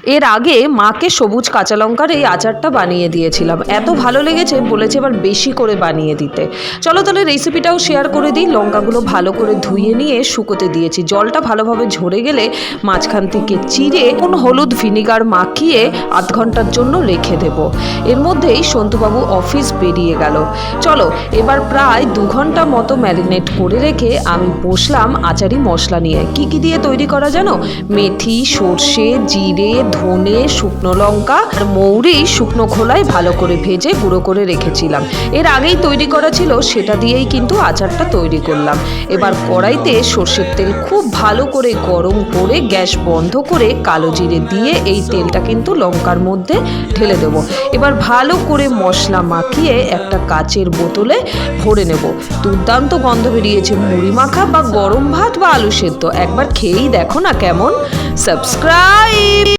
এর আগে মাকে সবুজ কাঁচা লঙ্কার এই আচারটা বানিয়ে দিয়েছিলাম, এত ভালো লেগেছে বলেছে এবার বেশি করে বানিয়ে দিতে। চলো তাহলে রেসিপিটাও শেয়ার করে দিই। লঙ্কাগুলো ভালো করে ধুয়ে নিয়ে শুকোতে দিয়েছি, জলটা ভালোভাবে ঝরে গেলে মাঝখান থেকে চিড়ে হলুদ ভিনিগার মাখিয়ে আধ ঘন্টার জন্য রেখে দেব। এর মধ্যেই সন্তুবাবু অফিস বেরিয়ে গেল। চলো এবার প্রায় 2 ঘন্টা মতো ম্যারিনেট করে রেখে আমি বসলাম আচারি মশলা নিয়ে। কি কি দিয়ে তৈরি করা জানো? মেথি, সর্ষে, জিরে, ধনে, শুকনো লঙ্কা আর মৌরি শুকনো খোলায় ভালো করে ভেজে গুঁড়ো করে রেখেছিলাম। এর আগেই তৈরি করা ছিল, সেটা দিয়েই কিন্তু আচারটা তৈরি করলাম। এবার কড়াইতে সর্ষের তেল খুব ভালো করে গরম করে গ্যাস বন্ধ করে কালো জিরে দিয়ে এই তেলটা কিন্তু লঙ্কার মধ্যে ঢেলে দেবো। এবার ভালো করে মশলা মাখিয়ে একটা কাচের বোতলে ভরে নেব। দুর্দান্ত গন্ধ বেরিয়েছে। মুড়ি মাখা বা গরম ভাত বা আলু সেদ্ধ একবার খেয়েই দেখো না কেমন। সাবস্ক্রাইব।